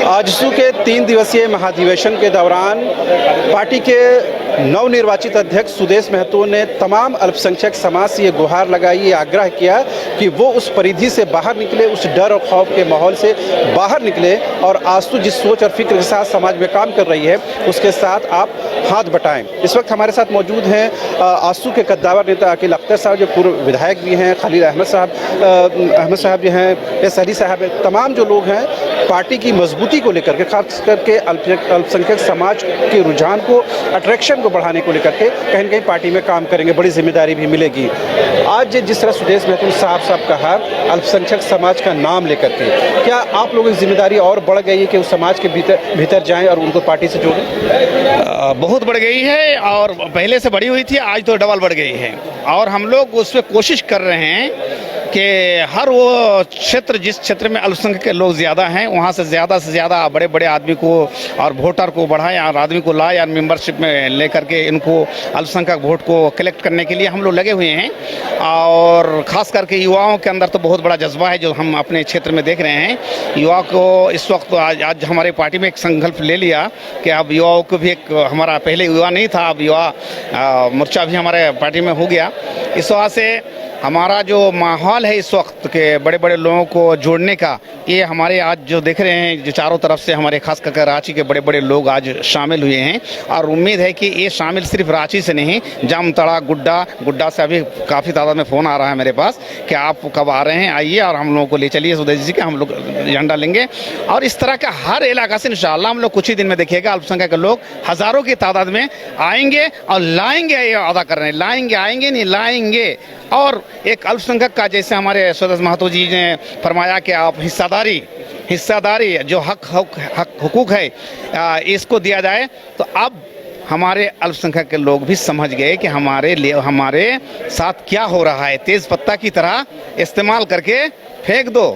आजसू के 3 दिवसीय महाधिवेशन के दौरान पार्टी के नवनिर्वाचित अध्यक्ष सुदेश महतो ने तमाम अल्पसंख्यक समाज से ये गुहार लगाई, ये आग्रह किया कि वो उस परिधि से बाहर निकले, उस डर और खौफ के माहौल से बाहर निकले और आजसू जिस सोच और फिक्र के साथ समाज में काम कर रही है उसके साथ आप हाथ बटाएं। इस वक्त हमारे साथ मौजूद हैं आजसू के कद्दावर नेता अकील अख्तर साहब, जो पूर्व विधायक भी हैं, खलील अहमद साहब जो हैं, एस अली साहब, तमाम जो लोग हैं पार्टी की मजबूती को लेकर के, खास करके अल्पसंख्यक समाज के रुझान को, अट्रैक्शन को बढ़ाने को लेकर के कहीं न कहीं पार्टी में काम करेंगे, बड़ी जिम्मेदारी भी मिलेगी। आज जिस तरह सुदेश महतो साहब कहा अल्पसंख्यक समाज का नाम लेकर के, क्या आप लोगों की जिम्मेदारी और बढ़ गई है कि उस समाज के भीतर जाएं और उनको पार्टी से जोड़ें? बहुत बढ़ गई है और पहले से बढ़ी हुई थी, आज तो डबल बढ़ गई है और हम लोग उस पर कोशिश कर रहे हैं कि हर वो क्षेत्र, जिस क्षेत्र में अल्पसंख्यक के लोग ज़्यादा हैं, वहाँ से ज़्यादा बड़े बड़े आदमी को और वोटर को बढ़ाएं और आदमी को लाए और मेंबरशिप में लेकर के इनको अल्पसंख्यक वोट को कलेक्ट करने के लिए हम लोग लगे हुए हैं। और ख़ास करके युवाओं के अंदर तो बहुत बड़ा जज्बा है जो हम अपने क्षेत्र में देख रहे हैं। युवा को इस वक्त आज हमारे पार्टी में एक संकल्प ले लिया कि अब युवाओं को भी एक, हमारा पहले युवा नहीं था, अब युवा मोर्चा भी हमारे पार्टी में हो गया। इस वजह से हमारा जो माहौल है इस वक्त के बड़े बड़े लोगों को जोड़ने का, ये हमारे आज जो देख रहे हैं जो चारों तरफ से हमारे खास करके रांची के बड़े बड़े लोग आज शामिल हुए हैं। और उम्मीद है कि ये शामिल सिर्फ रांची से नहीं, जामताड़ा, गुड्डा से अभी काफ़ी तादाद में फ़ोन आ रहा है मेरे पास कि आप कब आ रहे हैं, आइए और हम लोगों को ले चलिए सुदेश जी के, हम लोग झंडा लेंगे। और इस तरह का हर इलाका से इंशाअल्लाह हम लोग कुछ ही दिन में देखिएगा अल्पसंख्यक के लोग हज़ारों की तादाद में आएंगे और लाएंगे, ये अदा कर रहे हैं, लाएंगे, आएंगे नहीं लाएंगे। और एक अल्पसंख्यक का, जैसे हमारे सुदेश महतो जी ने फरमाया कि आप हिस्सादारी जो हक हुकूक है इसको दिया जाए, तो अब हमारे अल्पसंख्यक के लोग भी समझ गए कि हमारे साथ क्या हो रहा है। तेज़ पत्ता की तरह इस्तेमाल करके फेंक दो,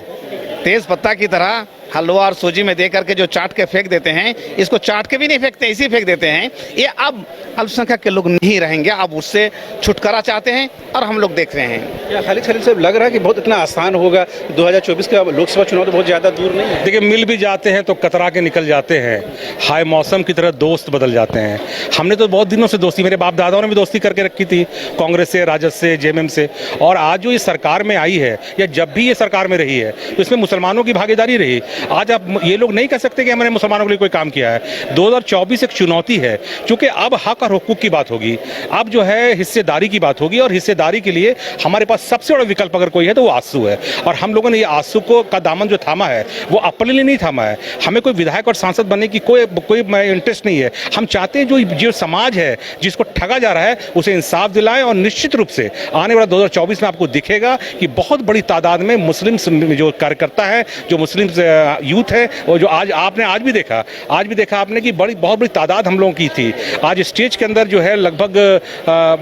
तेज़ पत्ता की तरह हलवा और सूजी में दे करके जो चाट के फेंक देते हैं, इसको चाट के भी नहीं फेंकते, इसी फेंक देते हैं। ये अब अल्पसंख्यक के लोग नहीं रहेंगे, अब उससे छुटकारा चाहते हैं और हम लोग देख रहे हैं। क्या खालिद साहब लग रहा है कि बहुत इतना आसान होगा? 2024 का लोकसभा चुनाव तो बहुत ज़्यादा दूर नहीं है। देखिए, मिल भी जाते हैं तो कतरा के निकल जाते हैं, हाय मौसम की तरह दोस्त बदल जाते हैं। हमने तो बहुत दिनों से दोस्ती, मेरे बाप दादाओं ने भी दोस्ती करके रखी थी कांग्रेस से, राजद से, जेएमएम से। और आज जो ये सरकार में आई है या जब भी ये सरकार में रही है तो इसमें मुसलमानों की भागीदारी रही। आज आप ये लोग नहीं कह सकते कि हमने मुसलमानों के लिए कोई काम किया है। 2024 एक चुनौती है, क्योंकि अब हक और हुकूक की बात होगी, अब जो है हिस्सेदारी की बात होगी। और हिस्सेदारी के लिए हमारे पास सबसे बड़ा विकल्प अगर कोई है तो वो आजसू है। और हम लोगों ने ये आजसू को का दामन जो थामा है वो अपने लिए नहीं थामा है। हमें कोई विधायक और सांसद बनने की कोई इंटरेस्ट नहीं है। हम चाहते हैं जो समाज है जिसको ठगा जा रहा है उसे इंसाफ दिलाएं। और निश्चित रूप से आने वाला 2024 में आपको दिखेगा कि बहुत बड़ी तादाद में मुस्लिम जो कार्यकर्ता है, जो मुस्लिम यूथ है, और जो आज भी देखा आपने कि बहुत बड़ी तादाद हम लोगों की थी। आज स्टेज के अंदर जो है लगभग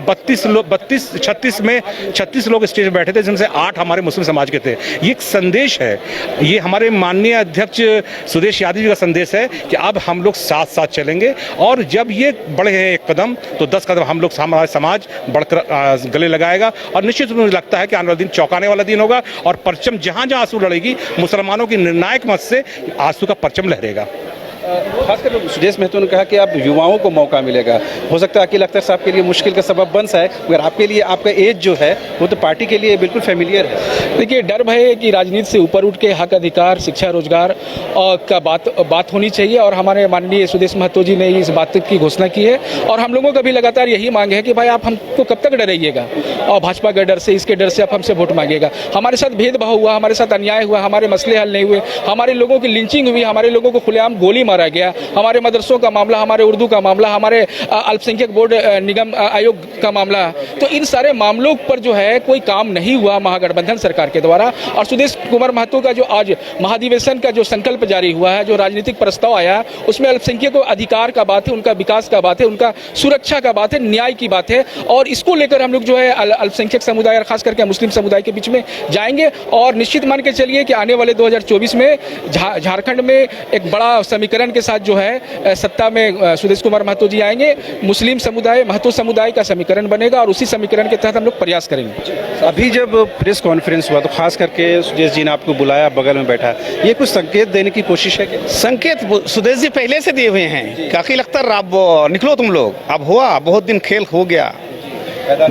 36 लोग स्टेज पर बैठे थे, जिनसे 8 हमारे मुस्लिम समाज के थे। ये एक संदेश है, ये हमारे माननीय अध्यक्ष सुदेश यादव जी का संदेश है कि अब हम लोग साथ साथ चलेंगे। और जब ये बढ़े हैं एक कदम तो 10 कदम हम लोग, हमारा समाज बढ़कर गले लगाएगा। और निश्चित रूप से लगता है कि आने वाला दिन चौंकाने वाला दिन होगा और परचम जहां जहां आंसू लड़ेगी, मुसलमानों की निर्णायक मत से आंसू का परचम लहरेगा। खासकर सुदेश महतो ने कहा कि अब युवाओं को मौका मिलेगा। हो सकता है अकील अख्तर साहब के लिए मुश्किल का सबब बन सा है, मगर आपके लिए आपका एज जो है वो तो पार्टी के लिए बिल्कुल फेमिलियर है। देखिए, डर भय है कि राजनीति से ऊपर उठ के हक अधिकार, शिक्षा, रोजगार का बात होनी चाहिए। और हमारे माननीय सुदेश महतो जी ने इस बात की घोषणा की है और हम लोगों का भी लगातार यही मांग है कि भाई आप हमको कब तक डराइएगा, और भाजपा के डर से, इसके डर से आप हमसे वोट मांगिएगा। हमारे साथ भेदभाव हुआ, हमारे साथ अन्याय हुआ, हमारे मसले हल नहीं हुए, हमारे लोगों की लिंचिंग हुई, हमारे लोगों को खुलेआम गोली मारा गया, हमारे मदरसों का मामला, हमारे उर्दू का मामला, हमारे अल्पसंख्यक बोर्ड निगम आयोग का मामला। तो इन सारे मामलों पर जो है कोई काम नहीं हुआ महागठबंधन सरकार के द्वारा। और सुदेश कुमार महतो का जो आज महाधिवेशन का जो संकल्प जारी हुआ है, जो राजनीतिक प्रस्ताव आया, उसमें अल्पसंख्यकों अधिकार का बात है, उनका विकास का बात है, उनका सुरक्षा का बात है, न्याय की बात है। और इसको लेकर हम लोग जो है अल्पसंख्यक समुदाय और खास करके मुस्लिम समुदाय के बीच में जाएंगे। और निश्चित मान के चलिए कि आने वाले 2024 में झारखंड में एक बड़ा समीकरण समीकरण के साथ जो है सत्ता में सुदेश कुमार महतो जी आएंगे। मुस्लिम समुदाय, महतो समुदाय का समीकरण बनेगा और उसी समीकरण के तहत हम लोग प्रयास करेंगे। अभी जब प्रेस कॉन्फ्रेंस हुआ तो खास करके सुदेश जी ने आपको बुलाया, बगल में बैठा, ये कुछ संकेत देने की कोशिश है क्या? संकेत सुदेश जी पहले से दिए हुए हैं। काकी लख्तर अब निकलो तुम लोग, अब हुआ, बहुत दिन खेल हो गया,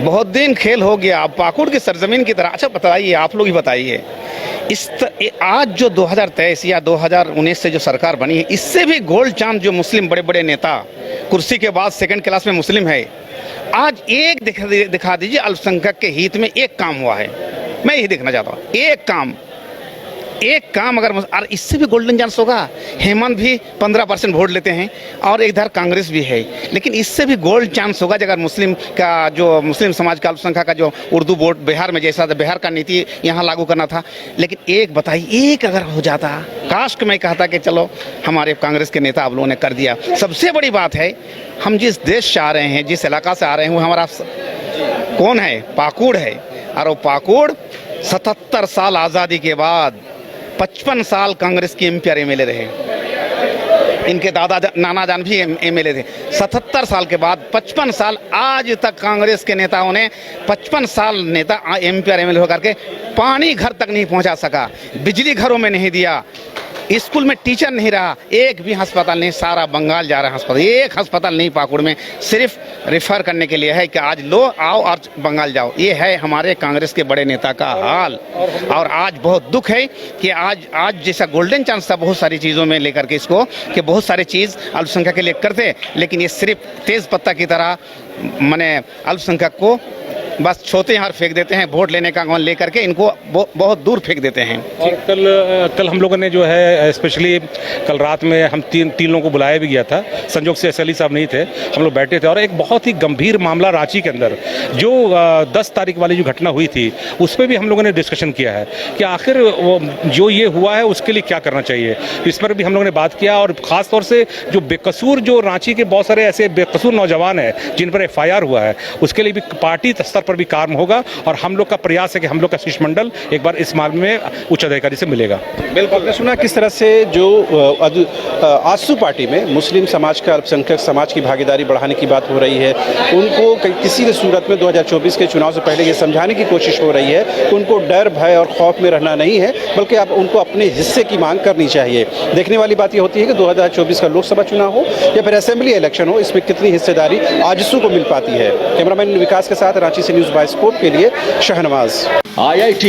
बहुत दिन खेल हो गया, अब पाकुड़ की सरजमीन की तरह। अच्छा बताइए, आप लोग ही बताइए, आज जो 2023 या 2019 से जो सरकार बनी है, इससे भी गोल्ड चांद जो मुस्लिम बड़े बड़े नेता कुर्सी के बाद सेकंड क्लास में मुस्लिम है, आज एक दिखा दीजिए अल्पसंख्यक के हित में एक काम हुआ है। मैं यही देखना चाहता हूँ, एक काम अगर, और इससे भी गोल्डन चांस होगा। हेमंत भी 15% वोट लेते हैं और इधर कांग्रेस भी है, लेकिन इससे भी गोल्ड चांस होगा अगर मुस्लिम का जो मुस्लिम समाज का अल्पसंख्यक का जो उर्दू बोर्ड बिहार में जैसा था, बिहार का नीति यहाँ लागू करना था, लेकिन एक बताइए, एक अगर हो जाता, काश मैं कहता कि चलो हमारे कांग्रेस के नेता आप लोगों ने कर दिया। सबसे बड़ी बात है, हम जिस देश से आ रहे हैं, जिस इलाका से आ रहे हैं, वो हमारा कौन है? पाकुड़ है। और वो पाकुड़ 77 साल आज़ादी के बाद 55 साल कांग्रेस के एमपी और एमएलए रहे। इनके नाना जान भी एमएलए थे। 77 साल के बाद 55 साल आज तक कांग्रेस के नेताओं ने 55 साल नेता एमपी और एमएलए होकर के पानी घर तक नहीं पहुंचा सका, बिजली घरों में नहीं दिया, स्कूल में टीचर नहीं रहा, एक भी अस्पताल नहीं, सारा बंगाल जा रहा है अस्पताल, एक अस्पताल नहीं पाकुड़ में, सिर्फ रेफर करने के लिए है कि आज लो आओ और बंगाल जाओ। ये है हमारे कांग्रेस के बड़े नेता का हाल। और आज बहुत दुख है कि आज जैसा गोल्डन चांस था बहुत सारी चीज़ों में लेकर के इसको, कि बहुत सारी चीज़ अल्पसंख्यक के लिए करते, लेकिन ये सिर्फ तेज़ पत्ता की तरह माने अल्पसंख्यक को बस छोते यहाँ फेंक देते हैं, वोट लेने का लेकर के इनको बहुत दूर फेंक देते हैं। और कल हम लोगों ने जो है स्पेशली कल रात में हम तीन लोगों को बुलाया भी गया था, संजोग से SLE साहब नहीं थे, हम लोग बैठे थे और एक बहुत ही गंभीर मामला रांची के अंदर जो 10 तारीख वाली जो घटना हुई थी उस पर भी हम लोगों ने डिस्कशन किया है कि आखिर जो ये हुआ है उसके लिए क्या करना चाहिए, इस पर भी हम लोगों ने बात किया। और ख़ास तौर से जो बेकसूर, जो रांची के बहुत सारे ऐसे बेकसूर नौजवान हैं जिन पर FIR हुआ है, उसके लिए भी पार्टी स्तर पर भी काम होगा और हम लोग का प्रयास है कि हम लोग का शिष्टमंडल एक बार इस मामले में उच्च अधिकारी से मिलेगा। बिल्कुल, आपने सुना किस तरह से जो आजसू पार्टी में मुस्लिम समाज का, अल्पसंख्यक समाज की भागीदारी बढ़ाने की बात हो रही है, उनको किसी भी सूरत में 2024 के चुनाव से पहले ये समझाने की कोशिश हो रही है कि उनको डर, भय और खौफ में रहना नहीं है, बल्कि आप उनको अपने हिस्से की मांग करनी चाहिए। देखने वाली बात ये होती है कि 2024 का लोकसभा चुनाव हो या फिर असेंबली इलेक्शन हो, इसमें कितनी हिस्सेदारी आजसू को मिल पाती है। कैमरामैन विकास के साथ रांची से न्यूज़ बाइस्कोप के लिए शहनवाज। IIT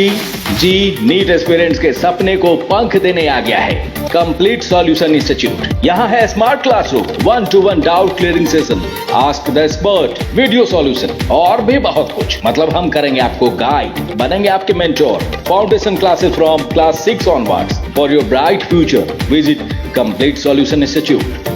जी नीट एस्पिरेंट्स के सपने को पंख देने आ गया है कंप्लीट सॉल्यूशन इंस्टीट्यूट। यहाँ है smart classroom, 1-to-1 doubt clearing session, ask the expert, video solution और भी बहुत कुछ। मतलब हम करेंगे आपको गाइड, बनेंगे आपके mentor. Foundation classes from class 6 onwards for your bright future. Visit complete solution institute.